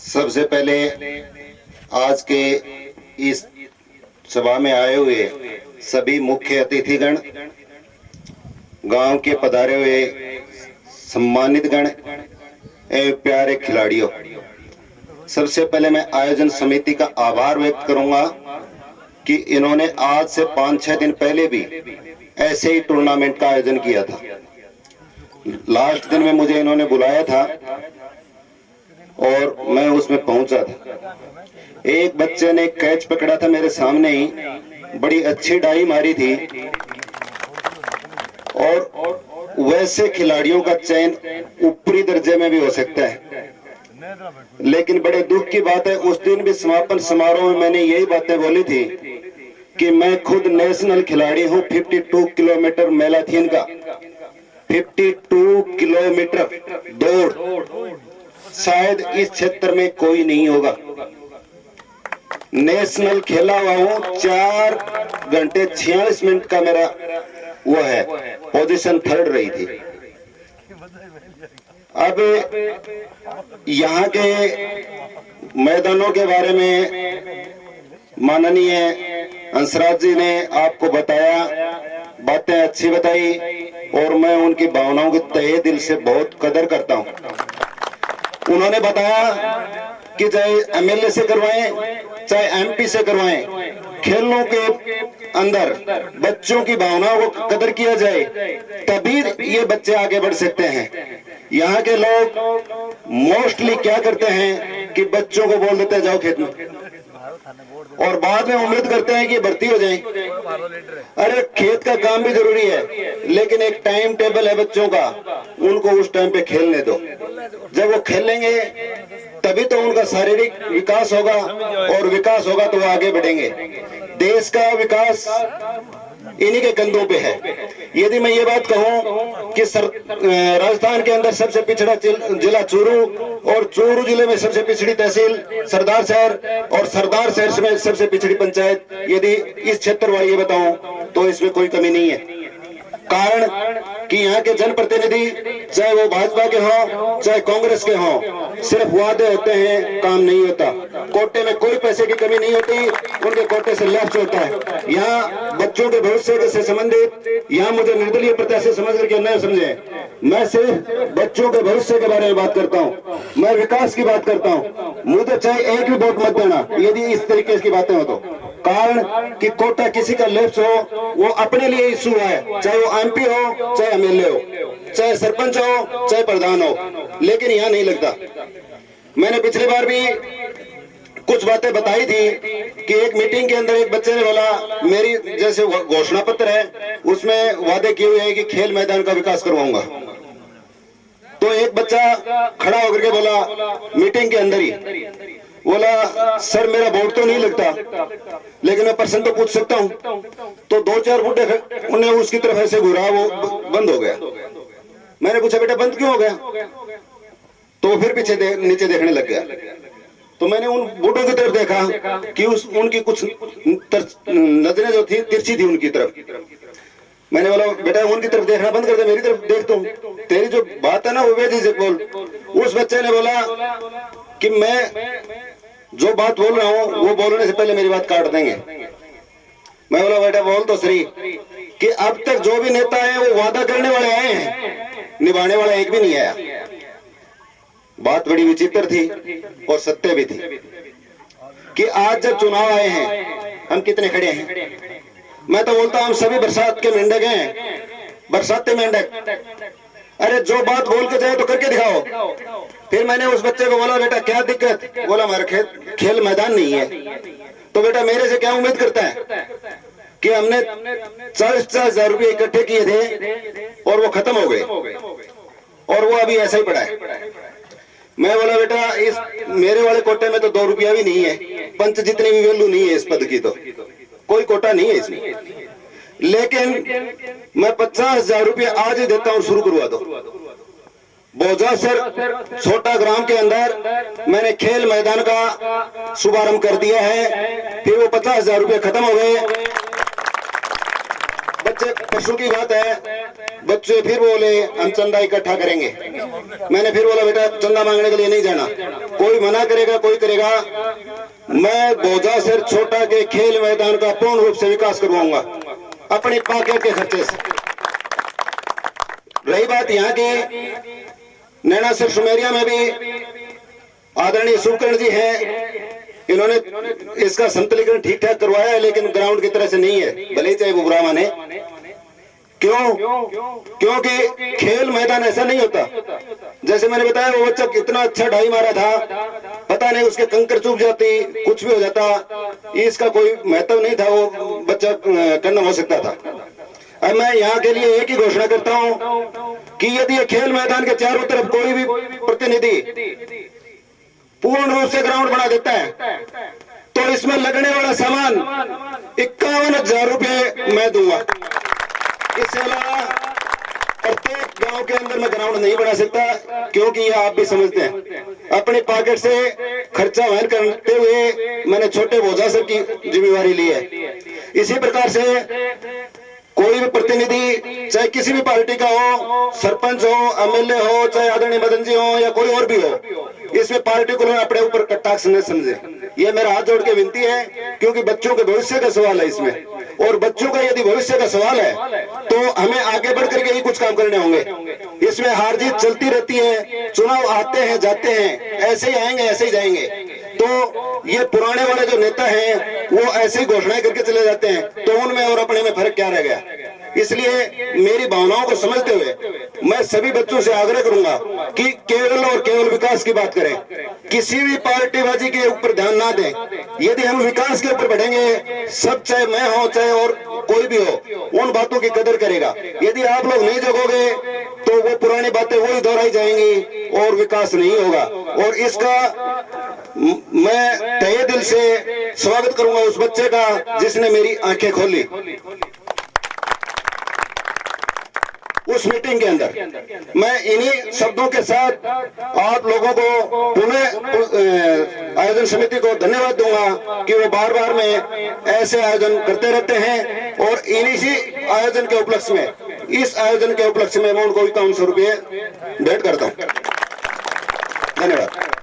सबसे पहले आज के इस सभा में आए हुए सभी मुख्य अतिथिगण, गांव के पधारे हुए सम्मानित गण एवं प्यारे खिलाड़ियों, सबसे पहले मैं आयोजन समिति का आभार व्यक्त करूंगा कि इन्होंने आज से 5-6 दिन पहले भी ऐसे ही टूर्नामेंट का आयोजन किया था। लास्ट दिन में मुझे इन्होंने बुलाया था और मैं उसमें पहुंचा था। एक बच्चे ने कैच पकड़ा था मेरे सामने ही, बड़ी अच्छी डाई मारी थी और वैसे खिलाड़ियों का चयन ऊपरी दर्जे में भी हो सकता है। लेकिन बड़े दुख की बात है, उस दिन भी समापन समारोह में मैंने यही बातें बोली थी कि मैं खुद नेशनल खिलाड़ी हूं 52 किलोमीटर मैराथन का। 52 किलोमीटर दौड़ शायद इस क्षेत्र में कोई नहीं होगा। नेशनल खेला हुआ हूं, 4 घंटे 46 मिनट का मेरा वो है, पोजीशन 3rd रही थी। अब यहाँ के मैदानों के बारे में माननीय हंसराज जी ने आपको बताया, बातें अच्छी बताई और मैं उनकी भावनाओं की तहे दिल से बहुत कदर करता हूं। उन्होंने बताया कि चाहे एमएलए से करवाएं चाहे एमपी से करवाएं, खेलों के अंदर बच्चों की भावनाओं को कदर किया जाए तभी ये बच्चे आगे बढ़ सकते हैं। यहाँ के लोग मोस्टली क्या करते हैं कि बच्चों को बोल देते हैं जाओ खेत में और बाद में उम्मीद करते हैं कि भर्ती हो जाए। अरे खेत का काम भी जरूरी है, लेकिन एक टाइम टेबल है बच्चों का, उनको उस टाइम पे खेलने दो। जब वो खेलेंगे तभी तो उनका शारीरिक विकास होगा और विकास होगा तो वो आगे बढ़ेंगे। देश का विकास इन्हीं के कंधों पे है। यदि मैं ये बात कहूं कि राजस्थान के अंदर सबसे पिछड़ा जिला चूरू और चूरू जिले में सबसे पिछड़ी तहसील सरदार शहर और सरदार शहर में सबसे पिछड़ी पंचायत, यदि इस क्षेत्र वाली ये बताऊं तो इसमें कोई कमी नहीं है। कारण कि यहाँ के जनप्रतिनिधि चाहे वो भाजपा के हों चाहे कांग्रेस के हों, सिर्फ वादे होते हैं, काम नहीं होता। कोटे में कोई पैसे की कमी नहीं होती, उनके कोटे से लैप्स होता है। यहाँ बच्चों के भविष्य से संबंधित, यहाँ मुझे निर्दलीय प्रत्याशी समझ करके न समझे, मैं सिर्फ बच्चों के भविष्य के बारे में बात करता हूँ, मैं विकास की बात करता हूँ। मुझे चाहे एक भी वोट मत देना यदि इस तरीके की बातें हो तो। कारण कि कोटा किसी का लेफ्ट हो, वो अपने लिए इशू है, चाहे वो एमपी हो चाहे एमएलए हो, चाहे सरपंच हो चाहे प्रधान हो, लेकिन यहाँ नहीं लगता। मैंने पिछली बार भी कुछ बातें बताई थी कि एक मीटिंग के अंदर एक बच्चे ने बोला मेरी जैसे घोषणा पत्र है उसमें वादे किए हुए हैं कि खेल मैदान का विकास करवाऊंगा। तो एक बच्चा खड़ा होकर के बोला मीटिंग के अंदर ही, बोला सर मेरा वोट तो नहीं लगता लेकिन मैं प्रश्न तो पूछ सकता हूँ। तो 2-4 बूढ़े उन्हें उसकी तरफ ऐसे घूरा, वो बंद हो गया। मैंने पूछा बेटा बंद क्यों हो गया? तो फिर पीछे नीचे देखने लग गया। तो मैंने उन बूढ़ों की तरफ देखा कि उनकी कुछ नजरें जो थी तिरछी थी उनकी तरफ। मैंने बोला बेटा उनकी तरफ देखना बंद कर दे, मेरी तरफ देख, तुम तेरी जो बात है ना वो बेटी से बोल। उस बच्चे ने बोला कि मैं जो बात बोल रहा हूँ वो बोलने से पहले मेरी बात काट देंगे। मैं बोला बेटा बोल तो सही कि अब तक जो भी नेता है वो वादा करने वाले आए हैं, निभाने वाला एक भी नहीं आया। बात बड़ी विचित्र थी और सत्य भी थी कि आज जब चुनाव आए हैं हम कितने खड़े हैं। मैं तो बोलता हूं हम सभी बरसात के मेंढक हैं, बरसाती मेंढक। अरे जो बात बोल के जाए तो करके दिखाओ। फिर मैंने उस बच्चे को बोला बेटा क्या दिक्कत? बोला हमारा खेल मैदान नहीं है। तो बेटा मेरे से क्या उम्मीद करता है कि हमने 40-50 हजार रुपये इकट्ठे किए थे और वो खत्म हो गए और वो अभी ऐसा ही पड़ा है। मैं बोला बेटा इस मेरे वाले कोटे में तो 2 रुपया भी नहीं है, पंच जितनी भी वैल्यू नहीं है इस पद की, तो कोई कोटा नहीं है इसमें। लेकिन मैं 50,000 रुपये आज ही देता हूँ, शुरू करवा दो। बोजासर छोटा ग्राम के अंदर मैंने खेल मैदान का शुभारंभ कर दिया है। फिर वो 50,000 रुपये खत्म हो गए, बच्चे परसों की बात है, बच्चे फिर बोले हम चंदा इकट्ठा करेंगे। मैंने फिर बोला बेटा चंदा मांगने के लिए नहीं जाना, कोई मना करेगा कोई करेगा, मैं बोझा सिर छोटा के खेल मैदान का पूर्ण रूप से विकास करवाऊंगा अपनी पॉकेट के खर्चे से। रही बात यहाँ की, नैना सिर सुमेरिया में भी आदरणीय सुकर्ण जी हैं, इन्होंने इसका संतुलीकरण ठीक ठाक करवाया है, लेकिन ग्राउंड की तरह से नहीं है, भले ही चाहे वो बुरा माने। क्यों? क्योंकि खेल मैदान ऐसा नहीं होता। जैसे मैंने बताया वो बच्चा कितना अच्छा ढाई मारा था, पता नहीं उसके कंकर चूक जाती, कुछ भी हो जाता, इसका कोई महत्व नहीं था, वो बच्चा करना हो सकता था। अब मैं यहाँ के लिए एक ही घोषणा करता हूँ कि यदि ये खेल मैदान के चारों तरफ कोई भी प्रतिनिधि पूर्ण रूप से ग्राउंड बना देता है तो इसमें लगने वाला सामान 51,000 रुपये मैं दूंगा। इससे अलावा प्रत्येक गांव के अंदर मैं ग्राउंड नहीं बना सकता, क्योंकि ये आप भी समझते हैं अपनी पॉकेट से खर्चा वहन करते हुए मैंने छोटे बोझा सर की जिम्मेवारी ली है। इसी प्रकार से कोई भी प्रतिनिधि चाहे किसी भी पार्टी का हो, सरपंच हो, एमएलए हो, चाहे आदरणीय मदन जी हो या कोई और भी हो, इसमें पार्टिकुलर अपने ऊपर कटाक्ष न समझे, ये मेरा हाथ जोड़ के विनती है, क्योंकि बच्चों के भविष्य का सवाल है इसमें, और बच्चों का यदि भविष्य का सवाल है तो हमें आगे बढ़ करके ही कुछ काम करने होंगे। इसमें हार जीत चलती रहती है, चुनाव आते हैं जाते हैं, ऐसे ही आएंगे ऐसे ही जाएंगे। तो ये पुराने वाले जो नेता हैं वो ऐसे ही घोषणाएं करके चले जाते हैं, तो उनमें और अपने में फर्क क्या रह गया। इसलिए मेरी भावनाओं को समझते हुए मैं सभी बच्चों से आग्रह करूंगा कि केवल और केवल विकास की बात करें, किसी भी पार्टीबाजी के ऊपर ध्यान ना दें। यदि हम विकास के ऊपर बढ़ेंगे, सब चाहे मैं हो चाहे और कोई भी हो, उन बातों की कदर करेगा। यदि आप लोग नहीं जगोगे तो वो पुरानी बातें वही दोहराई जाएंगी और विकास नहीं होगा। और इसका मैं तहे दिल से स्वागत करूंगा उस बच्चे का जिसने मेरी आंखें खोली उस मीटिंग के अंदर। मैं इन्हीं शब्दों के साथ आप लोगों को पुनः आयोजन समिति को धन्यवाद दूंगा कि वो बार बार में ऐसे आयोजन करते रहते हैं, और इन्हीं आयोजन के उपलक्ष्य में, इस आयोजन के उपलक्ष्य में मैं उनको 5100 रुपये भेंट करता हूँ। धन्यवाद।